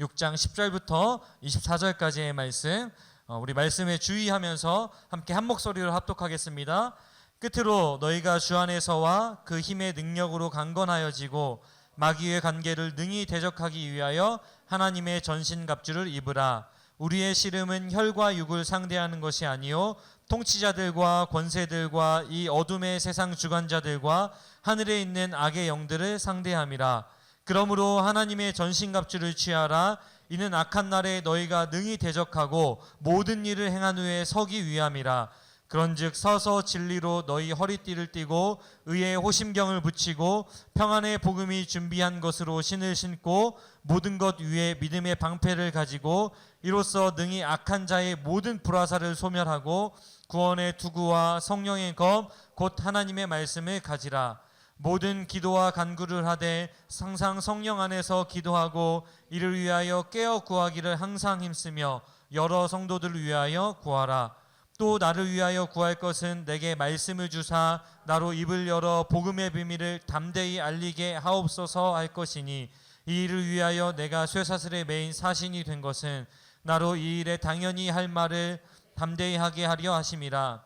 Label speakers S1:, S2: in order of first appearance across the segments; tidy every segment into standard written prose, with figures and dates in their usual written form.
S1: 6장 10절부터 24절까지의 말씀, 우리 말씀에 주의하면서 함께 한 목소리로 합독하겠습니다. 끝으로 너희가 주 안에서와 그 힘의 능력으로 강건하여지고 마귀의 관계를 능히 대적하기 위하여 하나님의 전신갑주를 입으라. 우리의 씨름은 혈과 육을 상대하는 것이 아니요 통치자들과 권세들과 이 어둠의 세상 주관자들과 하늘에 있는 악의 영들을 상대함이라. 그러므로 하나님의 전신갑주를 취하라. 이는 악한 날에 너희가 능히 대적하고 모든 일을 행한 후에 서기 위함이라. 그런즉 서서 진리로 너희 허리띠를 띠고 의의 호심경을 붙이고 평안의 복음이 준비한 것으로 신을 신고 모든 것 위에 믿음의 방패를 가지고 이로써 능히 악한 자의 모든 불화살을 소멸하고 구원의 투구와 성령의 검 곧 하나님의 말씀을 가지라. 모든 기도와 간구를 하되 항상 성령 안에서 기도하고 이를 위하여 깨어 구하기를 항상 힘쓰며 여러 성도들을 위하여 구하라. 또 나를 위하여 구할 것은 내게 말씀을 주사 나로 입을 열어 복음의 비밀을 담대히 알리게 하옵소서 할 것이니 이 일을 위하여 내가 쇠사슬에 매인 사신이 된 것은 나로 이 일에 당연히 할 말을 담대히 하게 하려 하심이라.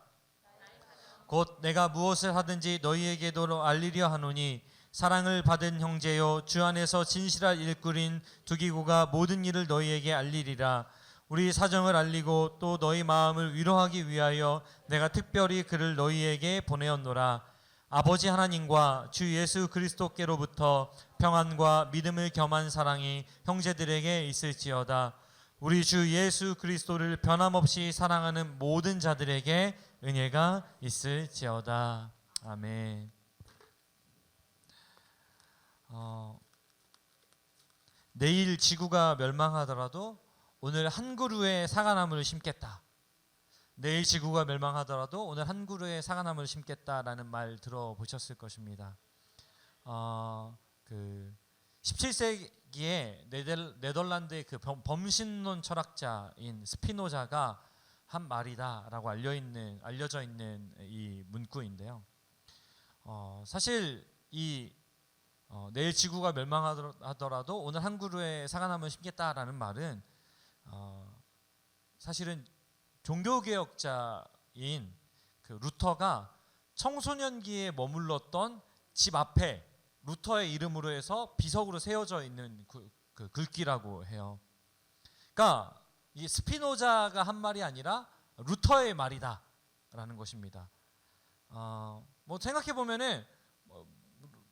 S1: 곧 내가 무엇을 하든지 너희에게도 알리려 하노니 사랑을 받은 형제요 주 안에서 진실할 일꾼인 두기고가 모든 일을 너희에게 알리리라. 우리 사정을 알리고 또 너희 마음을 위로하기 위하여 내가 특별히 그를 너희에게 보내었노라. 아버지 하나님과 주 예수 그리스도께로부터 평안과 믿음을 겸한 사랑이 형제들에게 있을지어다. 우리 주 예수 그리스도를 변함없이 사랑하는 모든 자들에게 은혜가 있을지어다. 아멘. 내일 지구가 멸망하더라도 오늘 한 그루의 사과나무를 심겠다. 내일 지구가 멸망하더라도 오늘 한 그루의 사과나무를 심겠다라는 말 들어보셨을 것입니다. 17세기에 네덜란드의 그 범신론 철학자인 스피노자가 한 말이다라고 알려져 있는 이 문구인데요. 사실 내일 지구가 멸망하더라도 오늘 한 그루의 사과나무를 심겠다라는 말은 사실은 종교개혁자인 그 루터가 청소년기에 머물렀던 집 앞에 루터의 이름으로 해서 비석으로 세워져 있는 그 글귀라고 해요. 그러니까 이 스피노자가 한 말이 아니라 루터의 말이다라는 것입니다. 뭐 생각해 보면은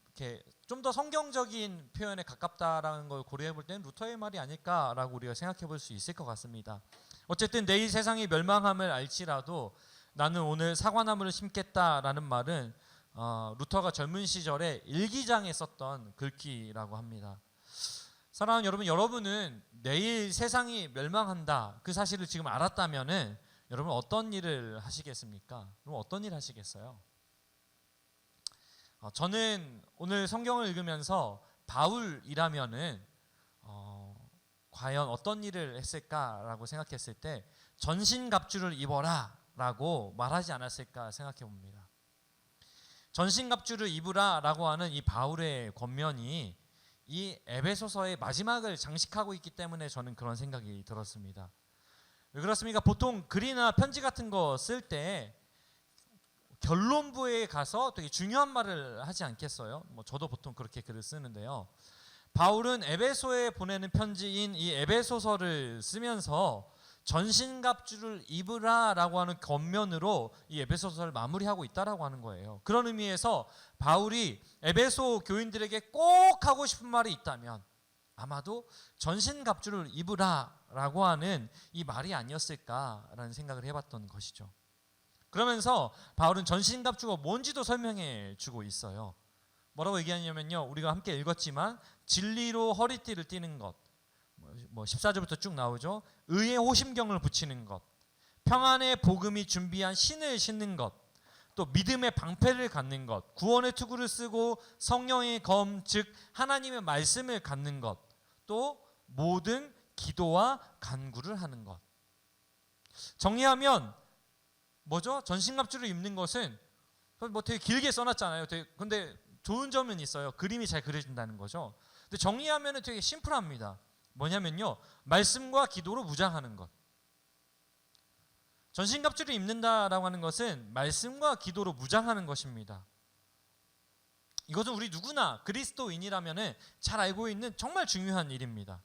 S1: 이렇게 좀 더 성경적인 표현에 가깝다라는 걸 고려해 볼 때는 루터의 말이 아닐까라고 우리가 생각해 볼 수 있을 것 같습니다. 어쨌든 내일 세상이 멸망함을 알지라도 나는 오늘 사과나무를 심겠다라는 말은 루터가 젊은 시절에 일기장에 썼던 글귀라고 합니다. 사랑하는 여러분, 여러분은 내일 세상이 멸망한다 그 사실을 지금 알았다면은 여러분 어떤 일을 하시겠습니까? 그럼 어떤 일 하시겠어요? 저는 오늘 성경을 읽으면서 바울이라면은 과연 어떤 일을 했을까라고 생각했을 때 전신갑주를 입어라 라고 말하지 않았을까 생각해 봅니다. 전신갑주를 입으라라고 하는 이 바울의 권면이 이 에베소서의 마지막을 장식하고 있기 때문에 저는 그런 생각이 들었습니다. 왜 그렇습니까? 보통 글이나 편지 같은 거 쓸 때 결론부에 가서 되게 중요한 말을 하지 않겠어요? 저도 보통 그렇게 글을 쓰는데요. 바울은 에베소에 보내는 편지인 이 에베소서를 쓰면서 전신갑주를 입으라라고 하는 겉면으로 이 에베소서를 마무리하고 있다라고 하는 거예요. 그런 의미에서 바울이 에베소 교인들에게 꼭 하고 싶은 말이 있다면 아마도 전신갑주를 입으라라고 하는 이 말이 아니었을까라는 생각을 해봤던 것이죠. 그러면서 바울은 전신갑주가 뭔지도 설명해 주고 있어요. 뭐라고 얘기하냐면요, 우리가 함께 읽었지만 진리로 허리띠를 띠는 것, 14절부터 쭉 나오죠. 의의 호심경을 붙이는 것, 평안의 복음이 준비한 신을 신는 것, 또 믿음의 방패를 갖는 것, 구원의 투구를 쓰고 성령의 검, 즉 하나님의 말씀을 갖는 것, 또 모든 기도와 간구를 하는 것. 정리하면 뭐죠? 전신갑주를 입는 것은 되게 길게 써놨잖아요. 근데 좋은 점은 있어요. 그림이 잘 그려진다는 거죠. 근데 정리하면 되게 심플합니다. 뭐냐면요, 말씀과 기도로 무장하는 것. 전신갑주를 입는다라고 하는 것은 말씀과 기도로 무장하는 것입니다. 이것은 우리 누구나 그리스도인이라면 잘 알고 있는 정말 중요한 일입니다.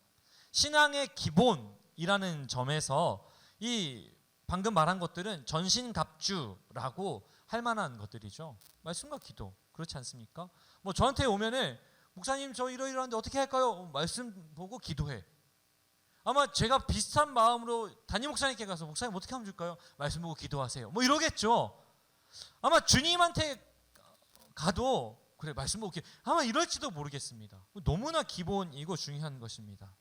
S1: 신앙의 기본이라는 점에서 이 방금 말한 것들은 전신갑주라고 할 만한 것들이죠. 말씀과 기도, 그렇지 않습니까? 뭐 저한테 오면은 목사님 저 이러이러한데 어떻게 할까요? 말씀 보고 기도해. 아마 제가 비슷한 마음으로 담임 목사님께 가서 목사님 어떻게 하면 좋을까요? 말씀 보고 기도하세요. 뭐 이러겠죠. 아마 주님한테 가도 그래 말씀 보고 아마 이럴지도 모르겠습니다. 너무나 기본이고 중요한 것입니다.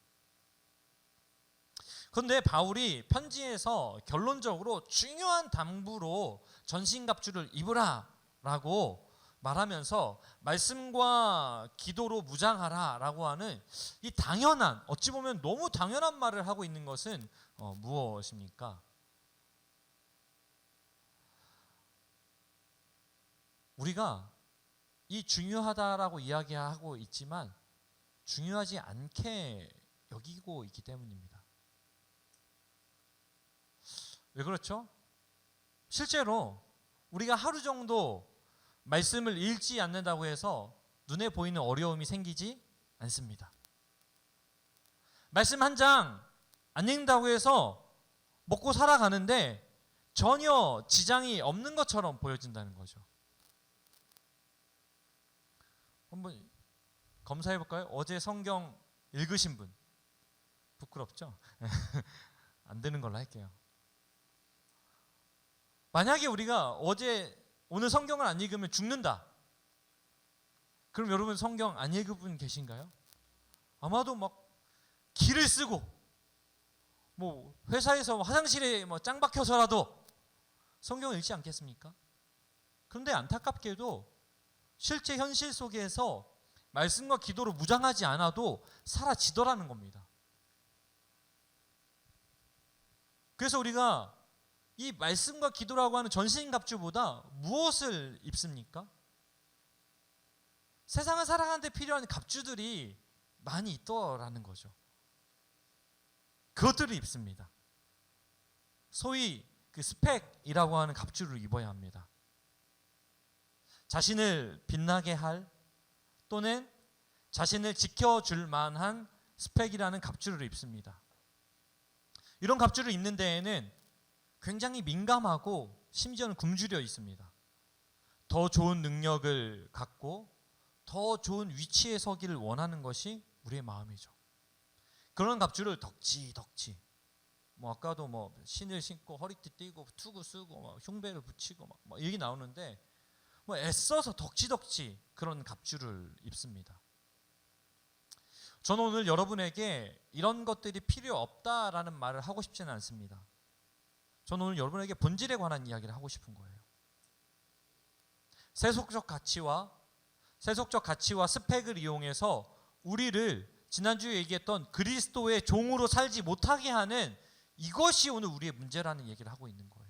S1: 그런데 바울이 편지에서 결론적으로 중요한 당부로 전신갑주를 입으라라고 말하면서 말씀과 기도로 무장하라라고 하는 이 당연한, 어찌 보면 너무 당연한 말을 하고 있는 것은 무엇입니까? 우리가 이 중요하다라고 이야기하고 있지만 중요하지 않게 여기고 있기 때문입니다. 왜 그렇죠? 실제로 우리가 하루 정도 말씀을 읽지 않는다고 해서 눈에 보이는 어려움이 생기지 않습니다. 말씀 한 장 안 읽는다고 해서 먹고 살아가는데 전혀 지장이 없는 것처럼 보여진다는 거죠. 한번 검사해 볼까요? 어제 성경 읽으신 분 부끄럽죠? 안 되는 걸로 할게요. 만약에 우리가 오늘 성경을 안 읽으면 죽는다. 그럼 여러분 성경 안 읽은 분 계신가요? 아마도 막 기를 쓰고 뭐 회사에서 화장실에 뭐 짱 박혀서라도 성경을 읽지 않겠습니까? 그런데 안타깝게도 실제 현실 속에서 말씀과 기도로 무장하지 않아도 사라지더라는 겁니다. 그래서 우리가 이 말씀과 기도라고 하는 전신갑주보다 무엇을 입습니까? 세상을 살아가는 데 필요한 갑주들이 많이 있더라는 거죠. 그것들을 입습니다. 소위 그 스펙이라고 하는 갑주를 입어야 합니다. 자신을 빛나게 할 또는 자신을 지켜줄 만한 스펙이라는 갑주를 입습니다. 이런 갑주를 입는 데에는 굉장히 민감하고 심지어는 굶주려 있습니다. 더 좋은 능력을 갖고 더 좋은 위치에 서기를 원하는 것이 우리의 마음이죠. 그런 갑주를 덕지 뭐 아까도 뭐 신을 신고 허리띠 띠고 투구 쓰고 막 흉배를 붙이고 막 얘기 나오는데 뭐 애써서 덕지 그런 갑주를 입습니다. 저는 오늘 여러분에게 이런 것들이 필요 없다라는 말을 하고 싶지는 않습니다. 저는 오늘 여러분에게 본질에 관한 이야기를 하고 싶은 거예요. 세속적 가치와 스펙을 이용해서 우리를 지난주에 얘기했던 그리스도의 종으로 살지 못하게 하는 이것이 오늘 우리의 문제라는 얘기를 하고 있는 거예요.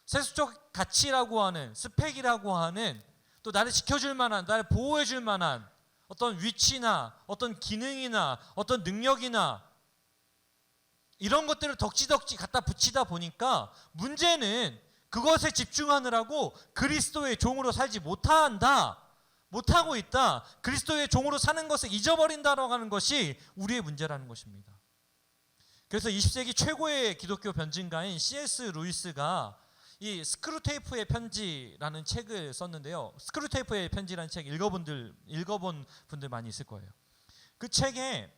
S1: 세속적 가치라고 하는, 스펙이라고 하는, 또 나를 지켜줄 만한, 나를 보호해줄 만한 어떤 위치나 어떤 기능이나 어떤 능력이나 이런 것들을 덕지 갖다 붙이다 보니까 문제는 그것에 집중하느라고 그리스도의 종으로 살지 못하고 있다. 그리스도의 종으로 사는 것을 잊어버린다라고 하는 것이 우리의 문제라는 것입니다. 그래서 20세기 최고의 기독교 변증가인 C.S. 루이스가 이 스크루테이프의 편지라는 책을 썼는데요. 스크루테이프의 편지라는 책 읽어본 분들 많이 있을 거예요. 그 책의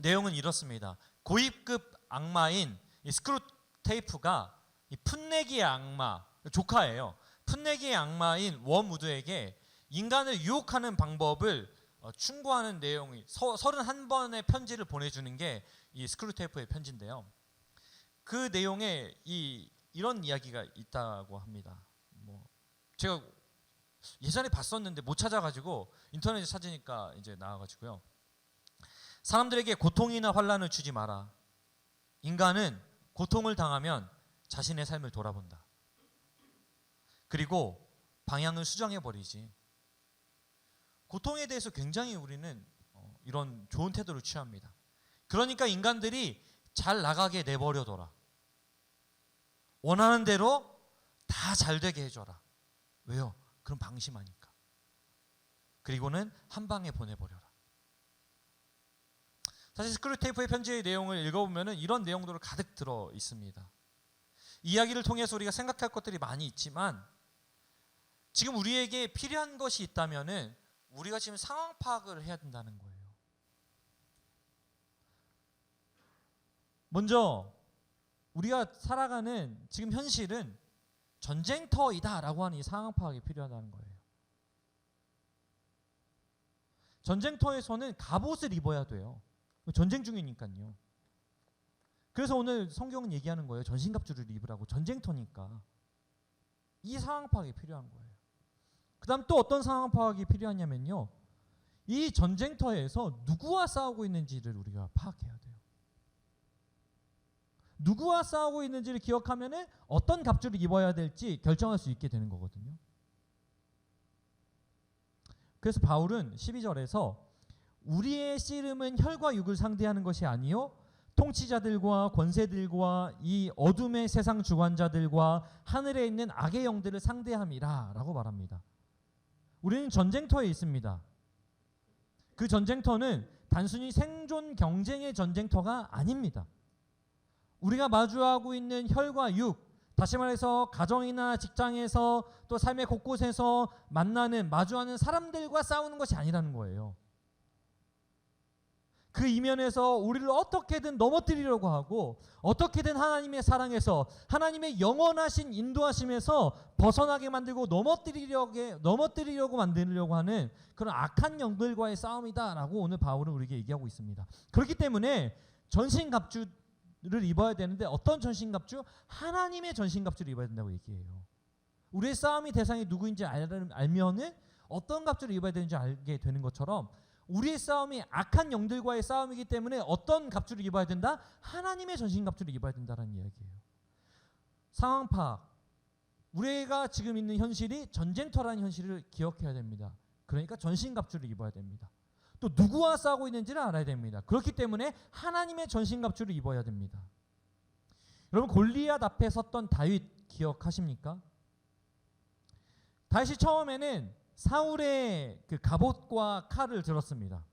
S1: 내용은 이렇습니다. 고위급 악마인 이 스크루테이프가 이 풋내기의 악마, 조카예요. 풋내기의 악마인 워무드에게 인간을 유혹하는 방법을 충고하는 내용이 31번의 편지를 보내주는 게 이 스크루테이프의 편지인데요. 그 내용에 이런 이야기가 있다고 합니다. 뭐 제가 예전에 봤었는데 못 찾아가지고 인터넷에 찾으니까 이제 나와가지고요. 사람들에게 고통이나 환난을 주지 마라. 인간은 고통을 당하면 자신의 삶을 돌아본다. 그리고 방향을 수정해버리지. 고통에 대해서 굉장히 우리는 이런 좋은 태도를 취합니다. 그러니까 인간들이 잘 나가게 내버려둬라. 원하는 대로 다 잘 되게 해줘라. 왜요? 그럼 방심하니까. 그리고는 한 방에 보내버려라. 사실 스크류테이프의 편지의 내용을 읽어보면 이런 내용들을 가득 들어 있습니다. 이야기를 통해서 우리가 생각할 것들이 많이 있지만 지금 우리에게 필요한 것이 있다면 우리가 지금 상황 파악을 해야 된다는 거예요. 먼저 우리가 살아가는 지금 현실은 전쟁터이다라고 하는 이 상황 파악이 필요하다는 거예요. 전쟁터에서는 갑옷을 입어야 돼요. 전쟁 중이니까요. 그래서 오늘 성경은 얘기하는 거예요. 전신갑주를 입으라고. 전쟁터니까. 이 상황 파악이 필요한 거예요. 그 다음 또 어떤 상황 파악이 필요하냐면요. 이 전쟁터에서 누구와 싸우고 있는지를 우리가 파악해야 돼요. 누구와 싸우고 있는지를 기억하면 어떤 갑주를 입어야 될지 결정할 수 있게 되는 거거든요. 그래서 바울은 12절에서 우리의 씨름은 혈과 육을 상대하는 것이 아니요 통치자들과 권세들과 이 어둠의 세상 주관자들과 하늘에 있는 악의 영들을 상대함이라 라고 말합니다. 우리는 전쟁터에 있습니다. 그 전쟁터는 단순히 생존 경쟁의 전쟁터가 아닙니다. 우리가 마주하고 있는 혈과 육, 다시 말해서 가정이나 직장에서 또 삶의 곳곳에서 마주하는 사람들과 싸우는 것이 아니라는 거예요. 그 이면에서 우리를 어떻게든 넘어뜨리려고 하고 어떻게든 하나님의 사랑에서 하나님의 영원하신 인도하심에서 벗어나게 만들고 넘어뜨리려고 만들려고 하는 그런 악한 영들과의 싸움이다라고 오늘 바울은 우리에게 얘기하고 있습니다. 그렇기 때문에 전신갑주를 입어야 되는데 어떤 전신갑주? 하나님의 전신갑주를 입어야 된다고 얘기해요. 우리의 싸움의 대상이 누구인지 알면은 어떤 갑주를 입어야 되는지 알게 되는 것처럼 우리의 싸움이 악한 영들과의 싸움이기 때문에 어떤 갑주를 입어야 된다? 하나님의 전신갑주를 입어야 된다는 이야기예요. 상황 파악. 우리가 지금 있는 현실이 전쟁터라는 현실을 기억해야 됩니다. 그러니까 전신갑주를 입어야 됩니다. 또 누구와 싸우고 있는지를 알아야 됩니다. 그렇기 때문에 하나님의 전신갑주를 입어야 됩니다. 여러분 골리앗 앞에 섰던 다윗 기억하십니까? 다윗이 처음에는 사울의 그 갑옷과 칼을 들었습니다.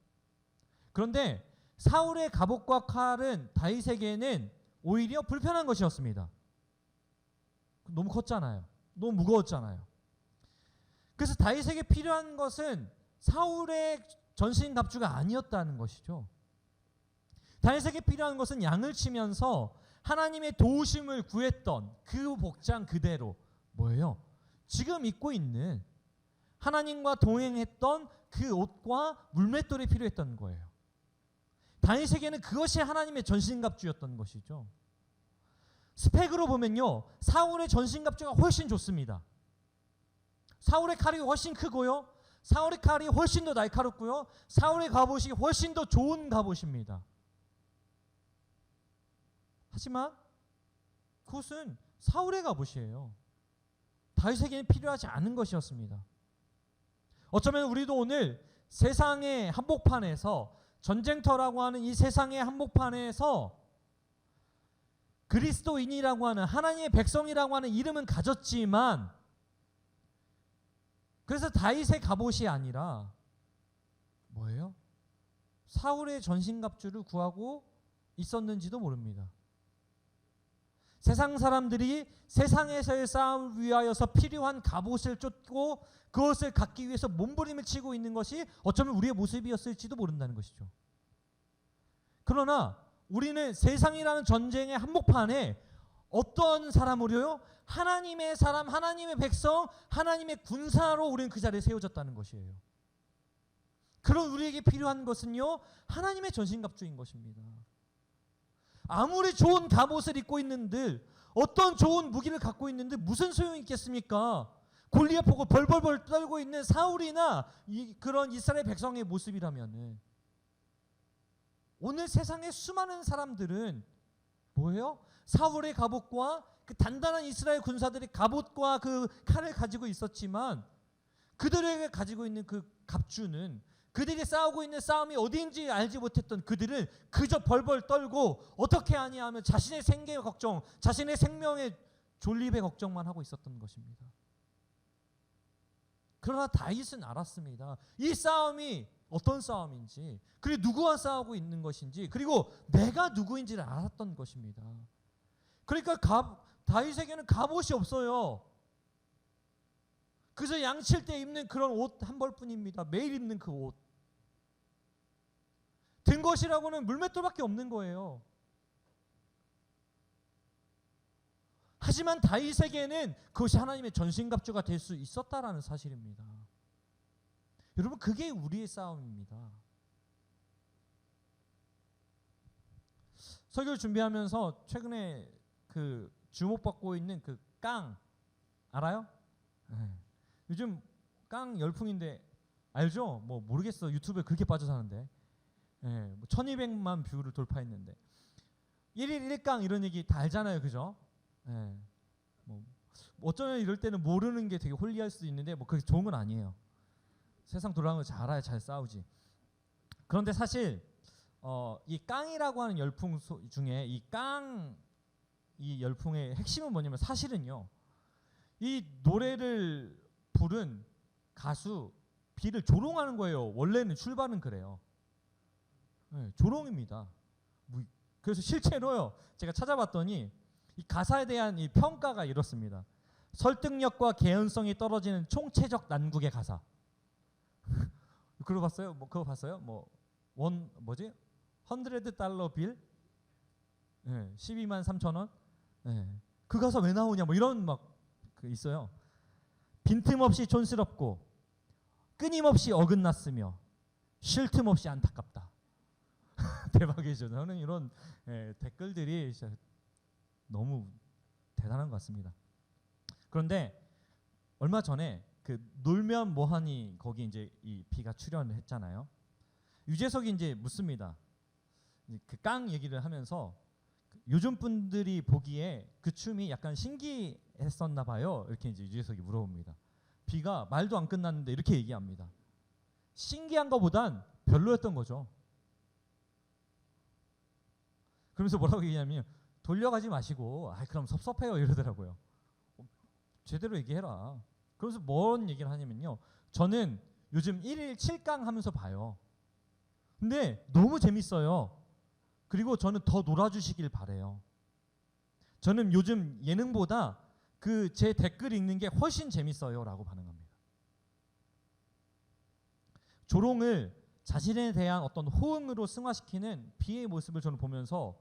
S1: 그런데 사울의 갑옷과 칼은 다윗에게는 오히려 불편한 것이었습니다. 너무 컸잖아요. 너무 무거웠잖아요. 그래서 다윗에게 필요한 것은 사울의 전신갑주가 아니었다는 것이죠. 다윗에게 필요한 것은 양을 치면서 하나님의 도우심을 구했던 그 복장 그대로 뭐예요? 지금 입고 있는 하나님과 동행했던 그 옷과 물맷돌이 필요했던 거예요. 다윗에게는 그것이 하나님의 전신갑주였던 것이죠. 스펙으로 보면요, 사울의 전신갑주가 훨씬 좋습니다. 사울의 칼이 훨씬 크고요, 사울의 칼이 훨씬 더 날카롭고요, 사울의 갑옷이 훨씬 더 좋은 갑옷입니다. 하지만 그것은 사울의 갑옷이에요. 다윗에게는 필요하지 않은 것이었습니다. 어쩌면 우리도 오늘 세상의 한복판에서 전쟁터라고 하는 이 세상의 한복판에서 그리스도인이라고 하는 하나님의 백성이라고 하는 이름은 가졌지만 그래서 다윗의 갑옷이 아니라 뭐예요? 사울의 전신갑주를 구하고 있었는지도 모릅니다. 세상 사람들이 세상에서의 싸움을 위하여서 필요한 갑옷을 쫓고 그것을 갖기 위해서 몸부림을 치고 있는 것이 어쩌면 우리의 모습이었을지도 모른다는 것이죠. 그러나 우리는 세상이라는 전쟁의 한복판에 어떤 사람으로요? 하나님의 사람, 하나님의 백성, 하나님의 군사로 우리는 그 자리에 세워졌다는 것이에요. 그런 우리에게 필요한 것은요, 하나님의 전신갑주인 것입니다. 아무리 좋은 갑옷을 입고 있는들, 어떤 좋은 무기를 갖고 있는데 무슨 소용이 있겠습니까? 골리앗 보고 벌벌벌 떨고 있는 사울이나 그런 이스라엘 백성의 모습이라면은 오늘 세상의 수많은 사람들은 뭐예요? 사울의 갑옷과 그 단단한 이스라엘 군사들의 갑옷과 그 칼을 가지고 있었지만 그들에게 가지고 있는 그 갑주는
S2: 그들이 싸우고 있는 싸움이 어디인지 알지 못했던 그들은 그저 벌벌 떨고 어떻게 하냐 하면 자신의 생계의 걱정, 자신의 생명의 존립의 걱정만 하고 있었던 것입니다. 그러나 다윗은 알았습니다. 이 싸움이 어떤 싸움인지, 그리고 누구와 싸우고 있는 것인지, 그리고 내가 누구인지를 알았던 것입니다. 그러니까 다윗에게는 갑옷이 없어요. 그저 양칠 때 입는 그런 옷 한 벌뿐입니다. 매일 입는 그 옷. 든 것이라고는 물맷돌밖에 없는 거예요. 하지만 다윗에게는 그것이 하나님의 전신갑주가 될 수 있었다라는 사실입니다. 여러분, 그게 우리의 싸움입니다. 설교를 준비하면서 최근에 그 주목받고 있는 그 깡 알아요? 네. 요즘 깡 열풍인데 알죠? 뭐 모르겠어. 유튜브에 그렇게 빠져 사는데. 네. 뭐 1200만 뷰를 돌파했는데 1일 1깡 이런 얘기 다 알잖아요. 그죠? 네. 뭐 어쩌면 이럴 때는 모르는 게 되게 홀리할 수도 있는데 뭐 그게 좋은 건 아니에요. 세상 돌아가는 거 잘 알아야 잘 싸우지. 그런데 사실 이 깡이라고 하는 열풍 중에 이 열풍의 핵심은 뭐냐면 사실은요. 이 노래를 부른 가수 비를 조롱하는 거예요. 원래는 출발은 그래요. 네, 조롱입니다. 그래서 실제로요. 제가 찾아봤더니 이 가사에 대한 이 평가가 이렇습니다. 설득력과 개연성이 떨어지는 총체적 난국의 가사. 그거 봤어요? 그거 봤어요? 뭐지? $100 빌? 네, 12만 3천 원? 네. 그 가사 왜 나오냐? 뭐 이런 그 있어요. 빈틈없이 촌스럽고 끊임없이 어긋났으며 쉴 틈 없이 안타깝다. 대박이죠. 저는 이런 댓글들이 진짜 너무 대단한 것 같습니다. 그런데 얼마 전에 그 놀면 뭐하니 거기 이제 이 비가 출연을 했잖아요. 유재석이 이제 묻습니다. 그 깡 얘기를 하면서 요즘 분들이 보기에 그 춤이 약간 신기했었나 봐요. 이렇게 이제 유재석이 물어봅니다. 비가 말도 안 끝났는데 이렇게 얘기합니다. 신기한 것보단 별로였던 거죠. 그러면서 뭐라고 얘기하냐면 돌려가지 마시고 그럼 섭섭해요 이러더라고요. 제대로 얘기해라. 그래서 뭔 얘기를 하냐면요. 저는 요즘 1일 7강 하면서 봐요. 근데 너무 재밌어요. 그리고 저는 더 놀아주시길 바래요. 저는 요즘 예능보다 그 제 댓글 읽는 게 훨씬 재밌어요 라고 반응합니다. 조롱을 자신에 대한 어떤 호응으로 승화시키는 비의 모습을 저는 보면서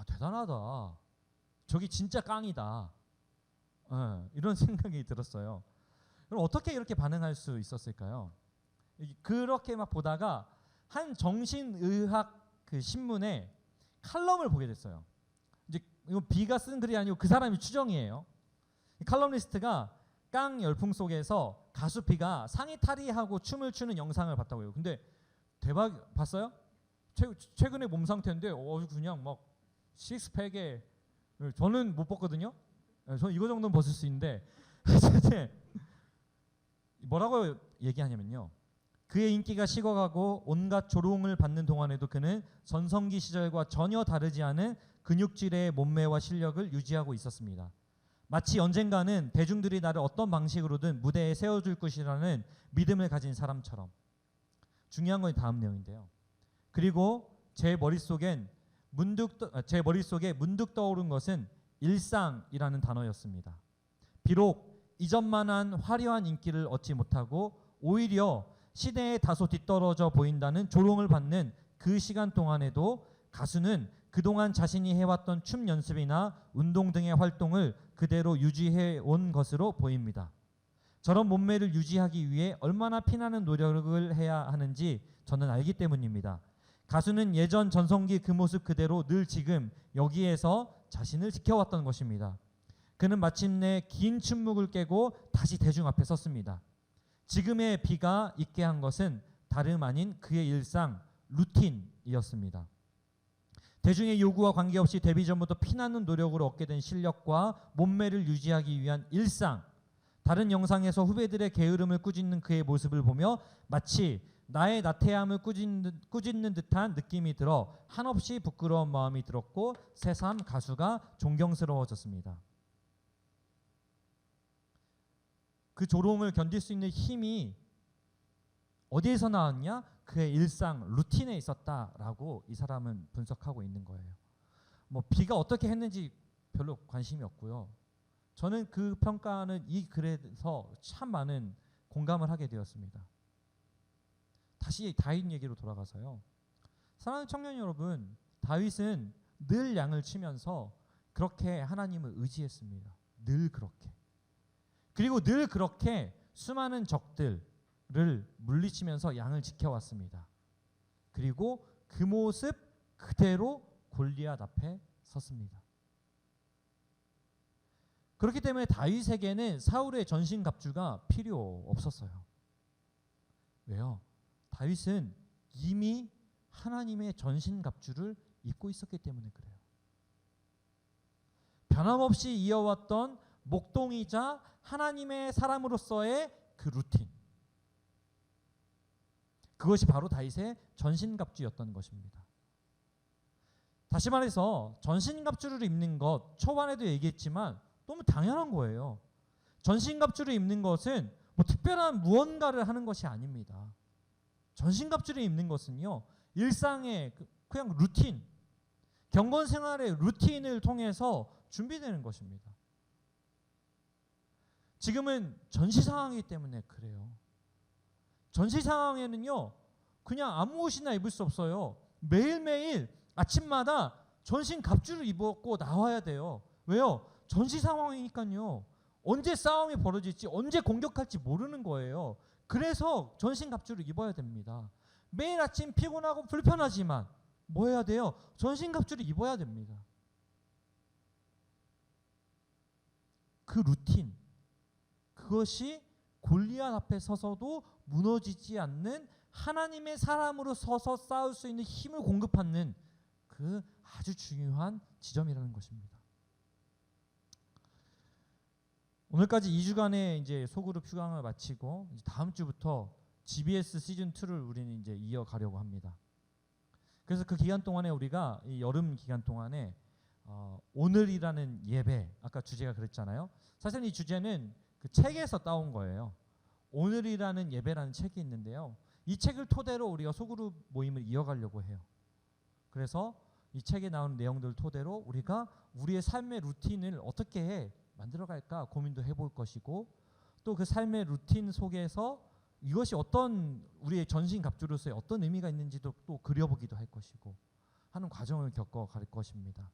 S2: 대단하다. 저기 진짜 깡이다. 이런 생각이 들었어요. 그럼 어떻게 이렇게 반응할 수 있었을까요? 그렇게 막 보다가 한 정신의학 그 신문에 칼럼을 보게 됐어요. 이제 이거 비가 쓴 글이 아니고 그 사람이 추정이에요. 칼럼니스트가 깡 열풍 속에서 가수 비가 상의 탈의하고 춤을 추는 영상을 봤다고요. 근데 대박 봤어요? 최근에 몸 상태인데 그냥 막 식스팩에 저는 못 봤거든요. 저는 이거 정도는 벗을 수 있는데 뭐라고 얘기하냐면요. 그의 인기가 식어가고 온갖 조롱을 받는 동안에도 그는 전성기 시절과 전혀 다르지 않은 근육질의 몸매와 실력을 유지하고 있었습니다. 마치 언젠가는 대중들이 나를 어떤 방식으로든 무대에 세워줄 것이라는 믿음을 가진 사람처럼. 중요한 건 다음 내용인데요. 그리고 제 머릿속에 문득 떠오른 것은 일상이라는 단어였습니다. 비록 이전만한 화려한 인기를 얻지 못하고 오히려 시대에 다소 뒤떨어져 보인다는 조롱을 받는 그 시간 동안에도 가수는 그동안 자신이 해왔던 춤 연습이나 운동 등의 활동을 그대로 유지해 온 것으로 보입니다. 저런 몸매를 유지하기 위해 얼마나 피나는 노력을 해야 하는지 저는 알기 때문입니다. 가수는 예전 전성기 그 모습 그대로 늘 지금 여기에서 자신을 지켜왔던 것입니다. 그는 마침내 긴 침묵을 깨고 다시 대중 앞에 섰습니다. 지금의 비가 있게 한 것은 다름 아닌 그의 일상, 루틴이었습니다. 대중의 요구와 관계없이 데뷔 전부터 피나는 노력으로 얻게 된 실력과 몸매를 유지하기 위한 일상, 다른 영상에서 후배들의 게으름을 꾸짖는 그의 모습을 보며 마치 나의 나태함을 꾸짖는 듯한 느낌이 들어 한없이 부끄러운 마음이 들었고 새삼 가수가 존경스러워졌습니다. 그 조롱을 견딜 수 있는 힘이 어디에서 나왔냐? 그의 일상 루틴에 있었다라고 이 사람은 분석하고 있는 거예요. 뭐 비가 어떻게 했는지 별로 관심이 없고요. 저는 그 평가는 이 글에서 참 많은 공감을 하게 되었습니다. 다시 다윗 얘기로 돌아가서요. 사랑하는 청년 여러분, 다윗은 늘 양을 치면서 그렇게 하나님을 의지했습니다. 늘 그렇게. 그리고 늘 그렇게 수많은 적들을 물리치면서 양을 지켜왔습니다. 그리고 그 모습 그대로 골리앗 앞에 섰습니다. 그렇기 때문에 다윗에게는 사울의 전신갑주가 필요 없었어요. 왜요? 다윗은 이미 하나님의 전신갑주를 입고 있었기 때문에 그래요. 변함없이 이어왔던 목동이자 하나님의 사람으로서의 그 루틴, 그것이 바로 다윗의 전신갑주였던 것입니다. 다시 말해서 전신갑주를 입는 것, 초반에도 얘기했지만 너무 당연한 거예요. 전신갑주를 입는 것은 뭐 특별한 무언가를 하는 것이 아닙니다. 전신갑주를 입는 것은요, 일상의 그냥 루틴, 경건 생활의 루틴을 통해서 준비되는 것입니다. 지금은 전시 상황이기 때문에 그래요. 전시 상황에는요, 그냥 아무 옷이나 입을 수 없어요. 매일매일 아침마다 전신 갑주를 입고 나와야 돼요. 왜요? 전시 상황이니까요. 언제 싸움이 벌어질지, 언제 공격할지 모르는 거예요. 그래서 전신 갑주를 입어야 됩니다. 매일 아침 피곤하고 불편하지만 뭐 해야 돼요? 전신 갑주를 입어야 됩니다. 그 루틴, 그것이 골리앗 앞에 서서도 무너지지 않는 하나님의 사람으로 서서 싸울 수 있는 힘을 공급하는 그 아주 중요한 지점이라는 것입니다. 오늘까지 2주간의 이제 소그룹 휴강을 마치고 이제 다음 주부터 GBS 시즌 2를 우리는 이제 이어가려고 합니다. 그래서 그 기간 동안에 우리가 이 여름 기간 동안에 오늘이라는 예배, 아까 주제가 그랬잖아요. 사실 이 주제는 그 책에서 따온 거예요. 오늘이라는 예배라는 책이 있는데요. 이 책을 토대로 우리가 소그룹 모임을 이어가려고 해요. 그래서 이 책에 나오는 내용들을 토대로 우리가 우리의 삶의 루틴을 어떻게 만들어갈까 고민도 해볼 것이고, 또 그 삶의 루틴 속에서 이것이 어떤 우리의 전신갑주로서의 어떤 의미가 있는지도 또 그려보기도 할 것이고 하는 과정을 겪어갈 것입니다.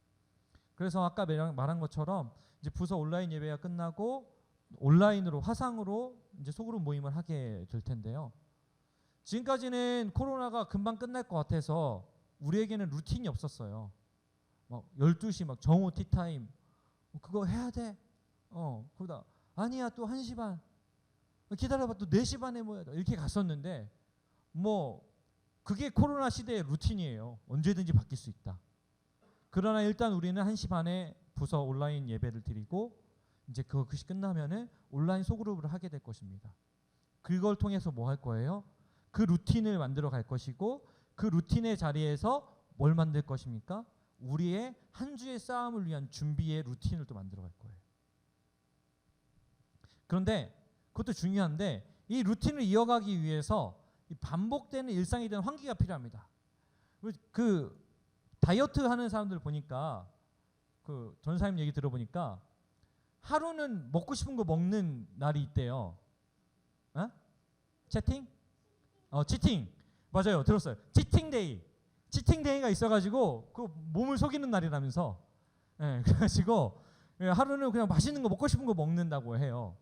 S2: 그래서 아까 말한 것처럼 이제 부서 온라인 예배가 끝나고 온라인으로 화상으로 이제 소그룹 모임을 하게 될 텐데요. 지금까지는 코로나가 금방 끝날 것 같아서 우리에게는 루틴이 없었어요. 막 12시 막 정오 티타임 그거 해야 돼. 그러다 아니야 또 1시 반 기다려봐 또 4시 반에 모여야 돼. 이렇게 갔었는데 뭐 그게 코로나 시대의 루틴이에요. 언제든지 바뀔 수 있다. 그러나 일단 우리는 1시 반에 부서 온라인 예배를 드리고 이제 그것이 끝나면은 온라인 소그룹을 하게 될 것입니다. 그걸 통해서 뭐 할 거예요? 그 루틴을 만들어 갈 것이고 그 루틴의 자리에서 뭘 만들 것입니까? 우리의 한 주의 싸움을 위한 준비의 루틴을 또 만들어 갈 거예요. 그런데 그것도 중요한데 이 루틴을 이어가기 위해서 이 반복되는 일상이 되는 환기가 필요합니다. 그 다이어트 하는 사람들 보니까 그 전사님 얘기 들어보니까 하루는 먹고 싶은 거 먹는 날이 있대요. 채팅? 치팅. 맞아요. 들었어요. 치팅데이. 치팅데이가 있어가지고 그 몸을 속이는 날이라면서. 그래가지고 하루는 그냥 맛있는 거 먹고 싶은 거 먹는다고 해요.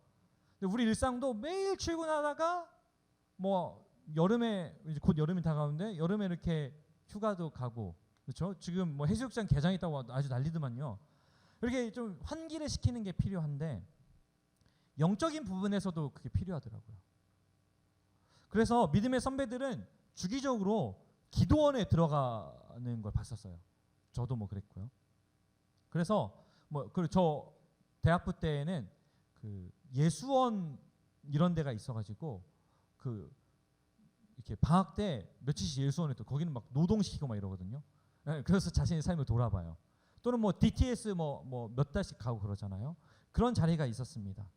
S2: 근데 우리 일상도 매일 출근하다가 뭐 여름에 이제 곧 여름이 다가오는데 여름에 이렇게 휴가도 가고 그렇죠? 지금 뭐 해수욕장 개장했다고 아주 난리더만요. 이렇게 좀 환기를 시키는 게 필요한데 영적인 부분에서도 그게 필요하더라고요. 그래서 믿음의 선배들은 주기적으로 기도원에 들어가는 걸 봤었어요. 저도 뭐 그랬고요. 그래서 뭐 저 대학부 때에는 그 예수원 이런 데가 있어가지고 그 이렇게 방학 때 며칠씩 예수원에 또 거기는 막 노동시키고 막 이러거든요. 그래서 자신의 삶을 돌아봐요. 또는 뭐 DTS 뭐 몇 달씩 가고 그러잖아요. 그런 자리가 있었습니다.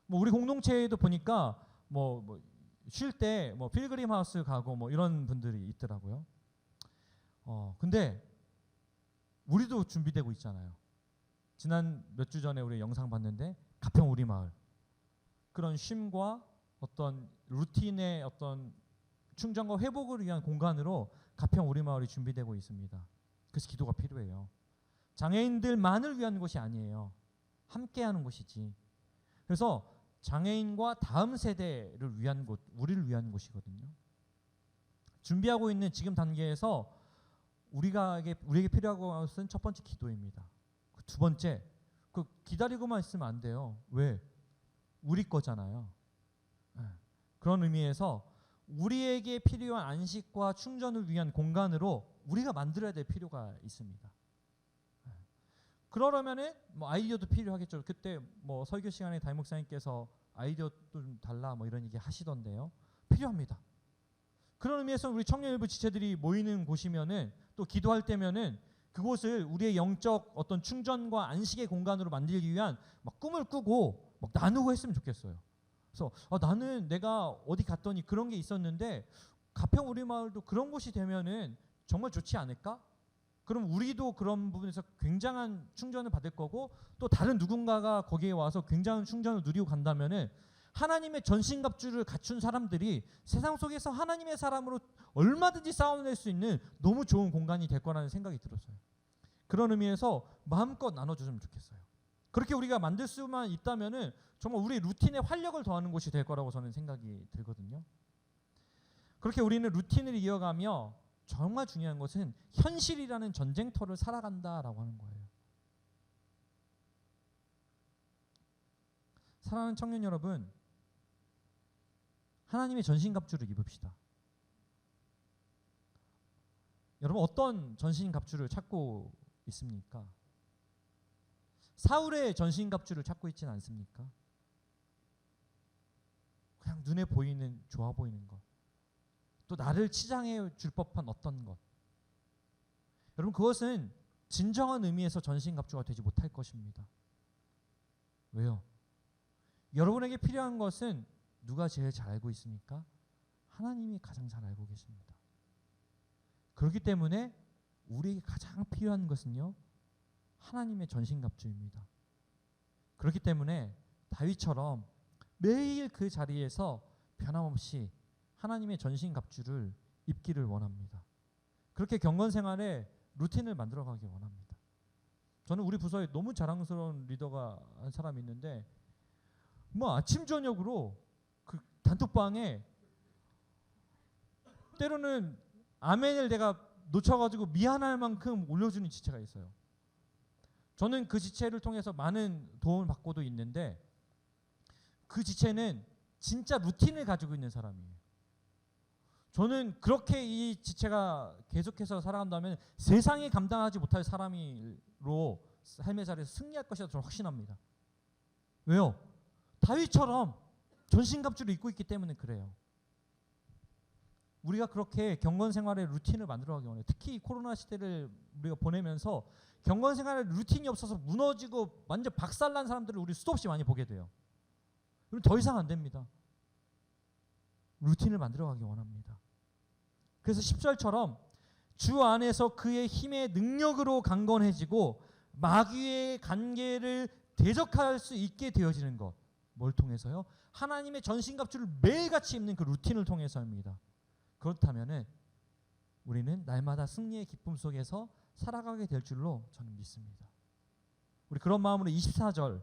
S2: 뭐 우리 공동체에도 보니까 뭐 쉴 때 뭐 필그림 하우스 가고 뭐 이런 분들이 있더라고요. 근데 우리도 준비되고 있잖아요. 지난 몇 주 전에 우리 영상 봤는데 가평 우리 마을 그런 쉼과 어떤 루틴의 어떤 충전과 회복을 위한 공간으로 가평 우리 마을이 준비되고 있습니다. 그래서 기도가 필요해요. 장애인들만을 위한 곳이 아니에요. 함께하는 곳이지. 그래서 장애인과 다음 세대를 위한 곳, 우리를 위한 곳이거든요. 준비하고 있는 지금 단계에서 우리에게 필요한 것은 첫 번째 기도입니다. 두 번째, 기다리고만 있으면 안 돼요. 왜? 우리 거잖아요. 그런 의미에서 우리에게 필요한 안식과 충전을 위한 공간으로 우리가 만들어야 될 필요가 있습니다. 그러려면은 뭐 아이디어도 필요하겠죠. 그때 뭐 설교 시간에 담임 목사님께서 아이디어도 좀 달라 뭐 이런 얘기 하시던데요. 필요합니다. 그런 의미에서 우리 청년일부 지체들이 모이는 곳이면은 또 기도할 때면은 그곳을 우리의 영적 어떤 충전과 안식의 공간으로 만들기 위한 막 꿈을 꾸고 막 나누고 했으면 좋겠어요. 그래서 나는 내가 어디 갔더니 그런 게 있었는데 가평 우리 마을도 그런 곳이 되면은 정말 좋지 않을까? 그럼 우리도 그런 부분에서 굉장한 충전을 받을 거고 또 다른 누군가가 거기에 와서 굉장한 충전을 누리고 간다면은 하나님의 전신갑주를 갖춘 사람들이 세상 속에서 하나님의 사람으로 얼마든지 싸워낼 수 있는 너무 좋은 공간이 될 거라는 생각이 들었어요. 그런 의미에서 마음껏 나눠주면 좋겠어요. 그렇게 우리가 만들 수만 있다면은 정말 우리 루틴에 활력을 더하는 곳이 될 거라고 저는 생각이 들거든요. 그렇게 우리는 루틴을 이어가며 정말 중요한 것은 현실이라는 전쟁터를 살아간다라고 하는 거예요. 사랑하는 청년 여러분, 하나님의 전신갑주를 입읍시다. 여러분 어떤 전신갑주를 찾고 있습니까? 사울의 전신갑주를 찾고 있지는 않습니까? 그냥 눈에 보이는 좋아 보이는 것, 또 나를 치장해 줄 법한 어떤 것. 여러분 그것은 진정한 의미에서 전신갑주가 되지 못할 것입니다. 왜요? 여러분에게 필요한 것은 누가 제일 잘 알고 있습니까? 하나님이 가장 잘 알고 계십니다. 그렇기 때문에 우리에게 가장 필요한 것은요, 하나님의 전신갑주입니다. 그렇기 때문에 다윗처럼 매일 그 자리에서 변함없이 하나님의 전신갑주를 입기를 원합니다. 그렇게 경건 생활에 루틴을 만들어가기 원합니다. 저는 우리 부서에 너무 자랑스러운 리더가 한 사람이 있는데 뭐 아침 저녁으로 그 단톡방에 때로는 아멘을 내가 놓쳐가지고 미안할 만큼 올려주는 지체가 있어요. 저는 그 지체를 통해서 많은 도움을 받고도 있는데 그 지체는 진짜 루틴을 가지고 있는 사람이에요. 저는 그렇게 이 지체가 계속해서 살아간다면 세상이 감당하지 못할 사람으로 삶의 자리에서 승리할 것이라고 저는 확신합니다. 왜요? 다윗처럼 전신갑주를 입고 있기 때문에 그래요. 우리가 그렇게 경건 생활의 루틴을 만들어가기 원해요. 특히 코로나 시대를 우리가 보내면서 경건 생활의 루틴이 없어서 무너지고 완전 박살난 사람들을 우리 수도 없이 많이 보게 돼요. 그럼 더 이상 안 됩니다. 루틴을 만들어가기 원합니다. 그래서 10절처럼 주 안에서 그의 힘의 능력으로 강건해지고 마귀의 관계를 대적할 수 있게 되어지는 것. 뭘 통해서요? 하나님의 전신갑주를 매일같이 입는 그 루틴을 통해서입니다. 그렇다면은 우리는 날마다 승리의 기쁨 속에서 살아가게 될 줄로 저는 믿습니다. 우리 그런 마음으로 24절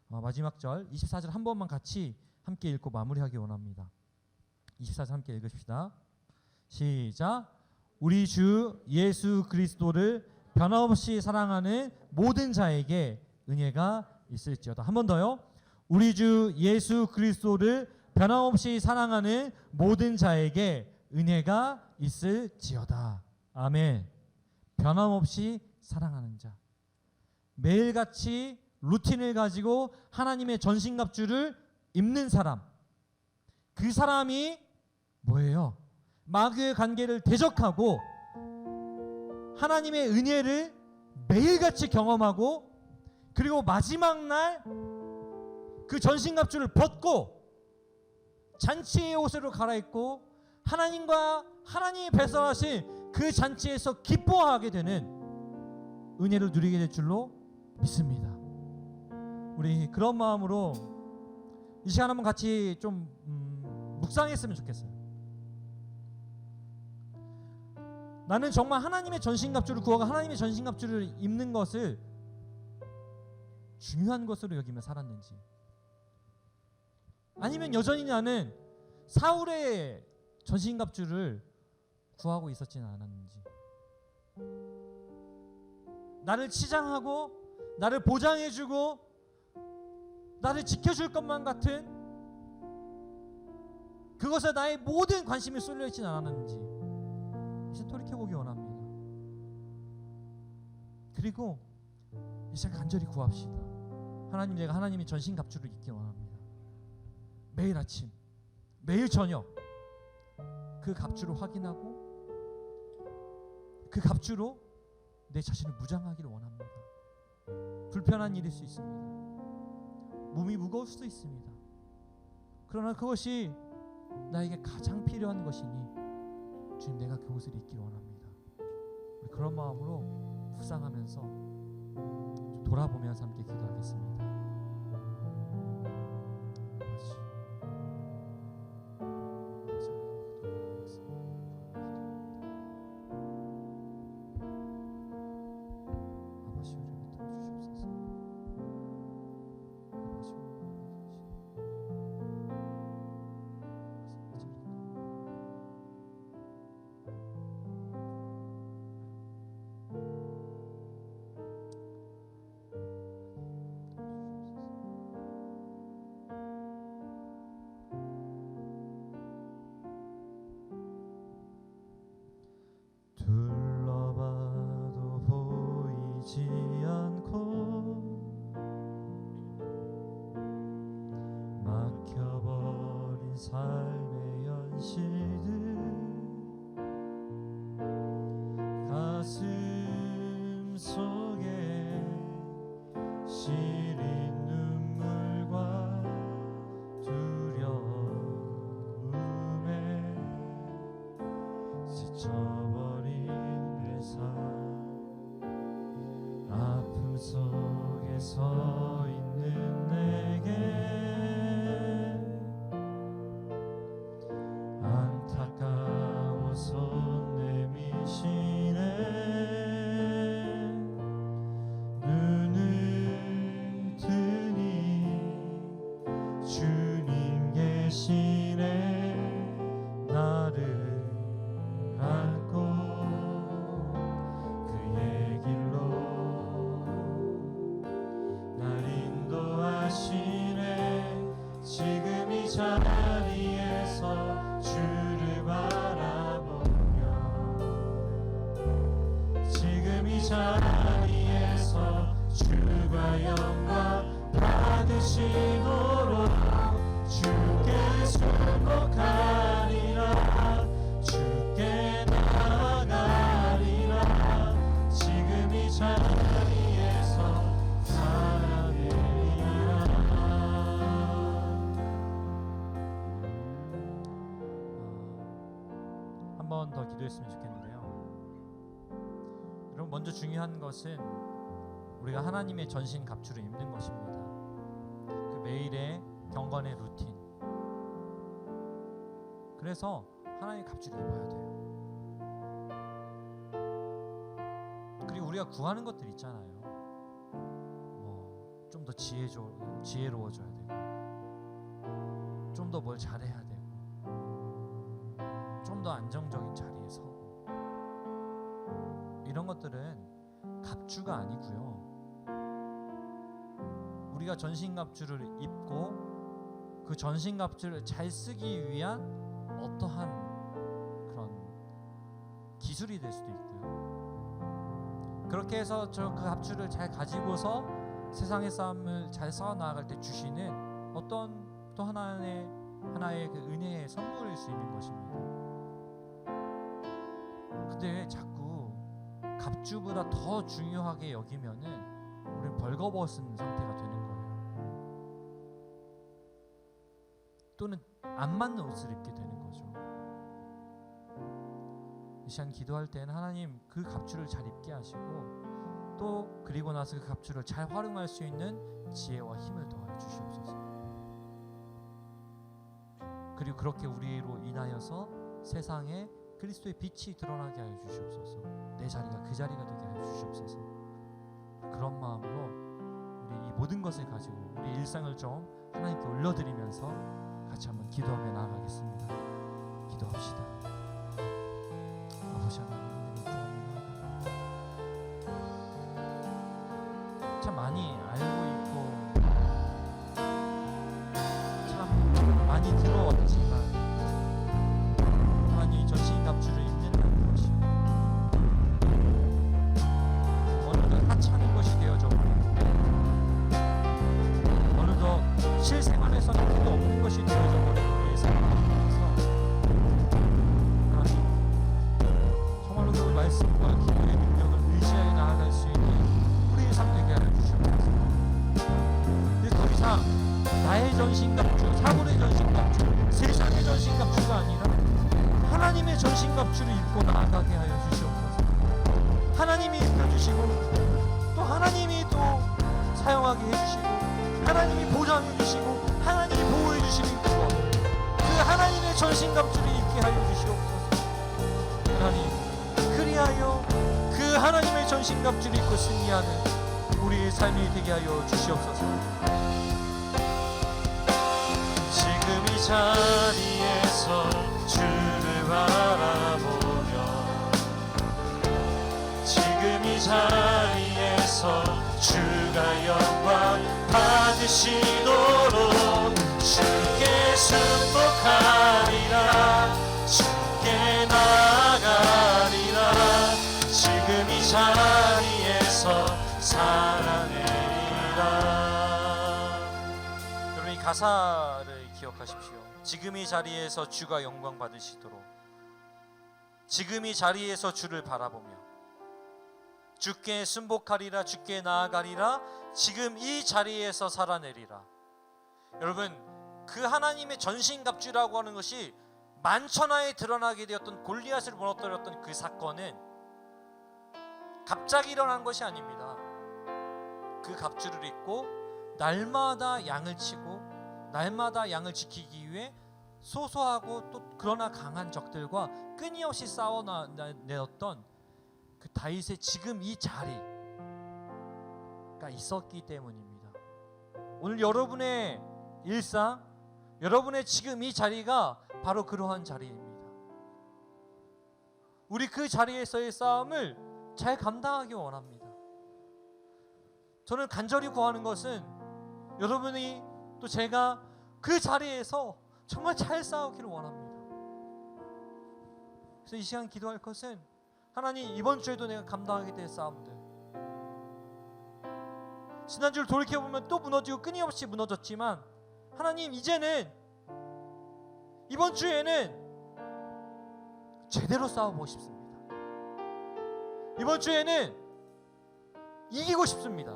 S2: 마지막 절 24절 한 번만 같이 함께 읽고 마무리하기 원합니다. 24절 함께 읽읍시다. 시작. 우리 주 예수 그리스도를 변함없이 사랑하는 모든 자에게 은혜가 있을지어다. 한 번 더요. 우리 주 예수 그리스도를 변함없이 사랑하는 모든 자에게 은혜가 있을지어다. 아멘. 변함없이 사랑하는 자. 매일같이 루틴을 가지고 하나님의 전신갑주를 입는 사람. 그 사람이 뭐예요? 마귀의 관계를 대적하고 하나님의 은혜를 매일같이 경험하고, 그리고 마지막 날 그 전신갑주를 벗고 잔치의 옷으로 갈아입고 하나님과 하나님이 배설하신 그 잔치에서 기뻐하게 되는 은혜를 누리게 될 줄로 믿습니다. 우리 그런 마음으로 이 시간 한번 같이 좀 묵상했으면 좋겠어요. 나는 정말 하나님의 전신갑주를 구하고 하나님의 전신갑주를 입는 것을 중요한 것으로 여기며 살았는지, 아니면 여전히 나는 사울의 전신갑주를 구하고 있었지는 않았는지, 나를 치장하고 나를 보장해주고 나를 지켜줄 것만 같은 그것에 나의 모든 관심이 쏠려있지는 않았는지 이제 돌이켜보기 원합니다. 그리고 이제 간절히 구합시다. 하나님, 내가 하나님의 전신갑주를 입기 원합니다. 매일 아침, 매일 저녁 그 갑주를 확인하고 그 갑주로 내 자신을 무장하기를 원합니다. 불편한 일일 수 있습니다. 몸이 무거울 수도 있습니다. 그러나 그것이 나에게 가장 필요한 것이니 주님, 내가 그것을 입기를 원합니다. 우리 그런 마음으로 묵상하면서 좀 돌아보면서 함께 기도하겠습니다.
S1: 둘러봐도 보이지 않고 막혀버린 삶의 현실들, 가슴 속에 시린 눈물과 두려움에 지쳐버린 내 삶, 아픔 속에 서 있는 내게 안타까워 손 내미시네. 눈을 뜨니 주님 계시네. 나를 안고 그의 길로 날 인도하시네. 지금 이 자리에서 주를 바라보며, 지금 이 자리에서 주가 영광 받으시도록 주께 순복하리라. 주께 나아가리라. 지금 이 자리에서 살아내리라. 한 번 더 기도했으면 좋겠는데요. 여러분, 먼저 중요한 것은 우리가 하나님의 전신 갑주를 입는 것입니다. 그 매일의 경건의 루틴. 그래서 하나님의 갑주를 입어야 돼요. 그리고 우리가 구하는 것들 있잖아요. 뭐 좀 더 지혜로워져야 되고, 좀 더 뭘 잘해야 되고, 좀 더 안정적인 자리에 서고, 이런 것들은 갑주가 아니고요. 우리가 전신갑주를 입고 그 전신갑주를 잘 쓰기 위한 어떠한 그런 기술이 될 수도 있고요. 그렇게 해서 저 그 갑주를 잘 가지고서 세상의 싸움을 잘 싸워 나아갈 때 주시는 어떤 또 하나의 그 은혜의 선물일 수 있는 것입니다.
S2: 근데 자꾸 갑주보다 더 중요하게 여기면은 우리는 벌거벗은 상태가 되는 거예요. 또는 안 맞는 옷을 입게 되는 거죠. 이 시간 기도할 때는 하나님 그 갑주를 잘 입게 하시고 또 그리고 나서 그 갑주를 잘 활용할 수 있는 지혜와 힘을 더하여 주시옵소서. 그리고 그렇게 우리로 인하여서 세상에 그리스도의 빛이 드러나게 하여 주시옵소서. 내 자리가 그 자리가 되게 하여 주시옵소서. 그런 마음으로 우리 이 모든 것을 가지고 우리 일상을 좀 하나님께 올려드리면서 같이 한번 기도하며 나아가겠습니다. 기도합시다. 아버지 하나님, 은혜를 구합니다. 참 많이 알고 있고 참 많이 들어왔지만 하나님 전신갑주를 입는다는 것이 어느덧 하찮은 것이 되어져 버리고 어느덧 실생활에서는 필요 없는 것이 되어져 버리고 우리의 삶에서 하나님 정말로 그 말씀과 기도의 능력을 의지하여 나아갈 수 있는 우리의 삶 되게 하여 주시옵소서. 그래서 더 이상 나의 전신갑주, 사골의 전신갑주, 세상의 전신갑주가 아니라 하나님의 전신갑주를 입고 나아가게 하여 주시옵소서. 하나님이 입혀주시고 또 하나님이 또 사용하게 해주시고 하나님이 보장해주시고 하나님이 보호해주시는 그것, 그 하나님의 전신갑주를 입게 하여 주시옵소서. 하나님, 그리하여 그 하나님의 전신갑주를 입고 승리하는 우리의 삶이 되게 하여 주시옵소서.
S1: 지금 이 자리에서 주를 바라보며 지금 이 자리에서 주가 영광 받으시도록 주께 순복하리라 주께 나아가리라 지금 이 자리에서 사랑하리라. 여러분, 이 가사를 기억하십시오. 지금 이 자리에서 주가 영광 받으시도록 지금 이 자리에서 주를 바라보며 주께 순복하리라 주께 나아가리라 지금 이 자리에서 살아내리라. 여러분, 그 하나님의 전신갑주라고 하는 것이 만천하에 드러나게 되었던 골리앗을 무너뜨렸던 그 사건은 갑자기 일어난 것이 아닙니다. 그 갑주를 입고 날마다 양을 치고 날마다 양을 지키기 위해 소소하고 또 그러나 강한 적들과 끊임없이 싸워내었던 그 다윗의 지금 이 자리가 있었기 때문입니다. 오늘 여러분의 일상, 여러분의 지금 이 자리가 바로 그러한 자리입니다. 우리 그 자리에서의 싸움을 잘 감당하기 원합니다. 저는 간절히 구하는 것은 여러분이 또 제가 그 자리에서 정말 잘 싸우기를 원합니다. 그래서 이 시간 기도할 것은 하나님, 이번 주에도 내가 감당하게 될 싸움들, 지난주를 돌이켜보면 또 무너지고 끊임없이 무너졌지만 하나님, 이제는 이번 주에는 제대로 싸워보고 싶습니다. 이번 주에는 이기고 싶습니다.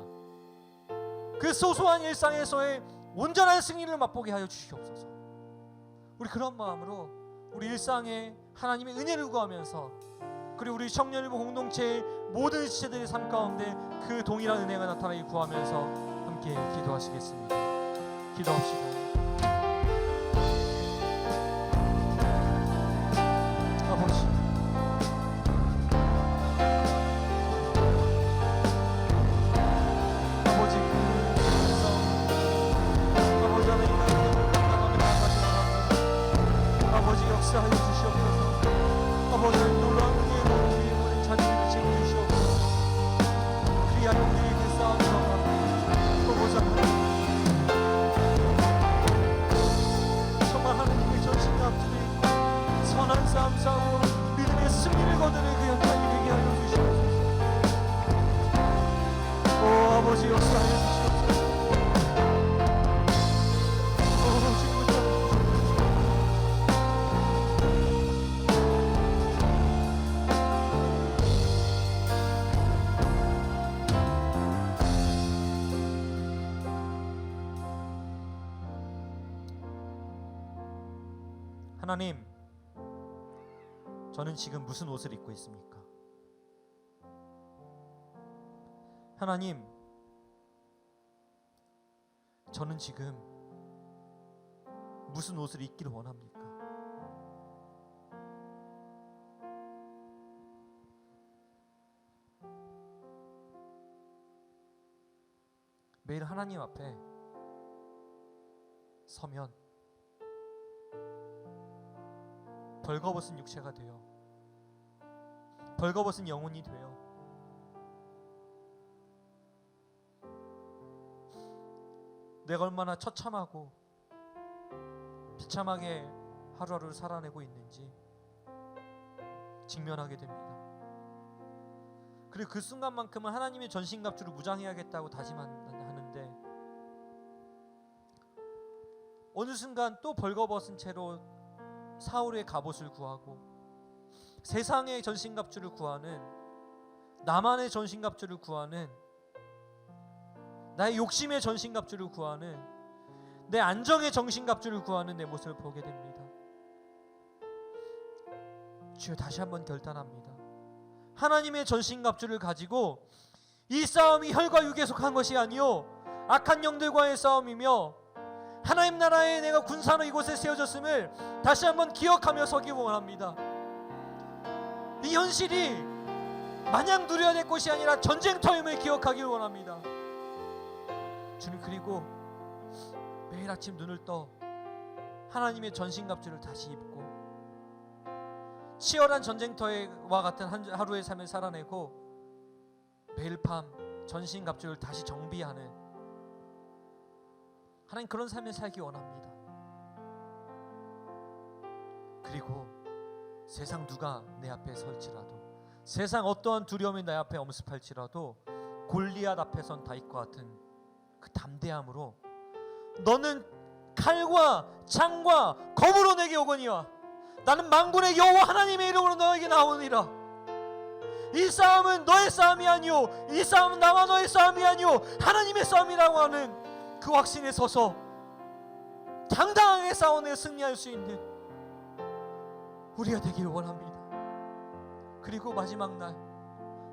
S1: 그 소소한 일상에서의 온전한 승리를 맛보게 하여 주시옵소서. 우리 그런 마음으로 우리 일상에 하나님의 은혜를 구하면서, 그리고 우리 청년일보 공동체의 모든 지체들의 삶 가운데 그 동일한 은혜가 나타나기 구하면서 함께 기도하시겠습니다. 기도합시다. 아버지, 아버지, 아버지 하나님, 아버지 역사하여 주시옵소서. 아버지, 놀라운 은혜로 우리의 모든 자녀들을 채워주시옵소서. 그리하여 우리에게 싸움을 보고자 정말 하나님의 전신갑주를 입고 선한 싸움 싸움으로 믿음의 승리를 거두는 그 현장이 되게 하여 주시옵소서. 오 아버지, 역사하여 주시옵소서. 오 지금부터 하나님, 저는 지금 무슨 옷을 입고 있습니까? 하나님, 저는 지금 무슨 옷을 입기를 원합니까? 매일 하나님 앞에 서면 벌거벗은 육체가 되어 벌거벗은 영혼이 되어 내가 얼마나 처참하고 비참하게 하루하루를 살아내고 있는지 직면하게 됩니다. 그리고 그 순간만큼은 하나님의 전신갑주를 무장해야겠다고 다짐하는데 어느 순간 또 벌거벗은 채로 사울의 갑옷을 구하고 세상의 전신갑주를 구하는, 나만의 전신갑주를 구하는, 나의 욕심의 전신갑주를 구하는, 내 안정의 전신갑주를 구하는 내 모습을 보게 됩니다. 주여, 다시 한번 결단합니다. 하나님의 전신갑주를 가지고 이 싸움이 혈과 육에 속한 것이 아니요 악한 영들과의 싸움이며 하나님 나라에 내가 군사로 이곳에 세워졌음을 다시 한번 기억하며 서기 원합니다. 이 현실이 마냥 누려야 될 것이 아니라 전쟁터임을 기억하길 원합니다. 주님, 그리고 매일 아침 눈을 떠 하나님의 전신갑주를 다시 입고 치열한 전쟁터와 같은 하루의 삶을 살아내고 매일 밤 전신갑주를 다시 정비하는 하나님, 그런 삶을 살기 원합니다. 그리고 세상 누가 내 앞에 설지라도, 세상 어떠한 두려움이 내 앞에 엄습할지라도 골리앗 앞에선 다윗과 같은 그 담대함으로 너는 칼과 창과 검으로 내게 오거니와 나는 만군의 여호와 하나님의 이름으로 너에게 나오니라. 이 싸움은 너의 싸움이 아니오, 이 싸움은 나와 너의 싸움이 아니오, 하나님의 싸움이라고 하는 그 확신에 서서 당당하게 싸워내 승리할 수 있는 우리가 되기를 원합니다. 그리고 마지막 날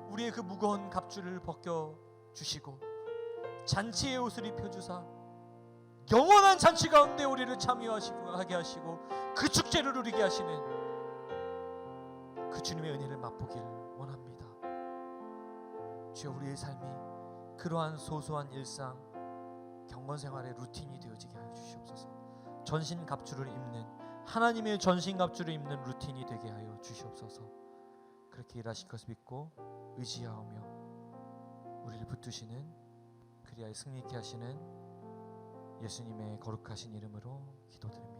S1: 우리의 그 무거운 갑주를 벗겨주시고 잔치의 옷을 입혀주사 영원한 잔치 가운데 우리를 참여하게 하시고 그 축제를 누리게 하시는 그 주님의 은혜를 맛보기를 원합니다. 주여, 우리의 삶이 그러한 소소한 일상, 경건생활의 루틴이 되어지게 하여 주시옵소서. 전신갑주를 입는, 하나님의 전신갑주를 입는 루틴이 되게 하여 주시옵소서. 그렇게 일하실 것을 믿고 의지하오며 우리를 붙드시는, 그리하여 승리케 하시는 예수님의 거룩하신 이름으로 기도드립니다.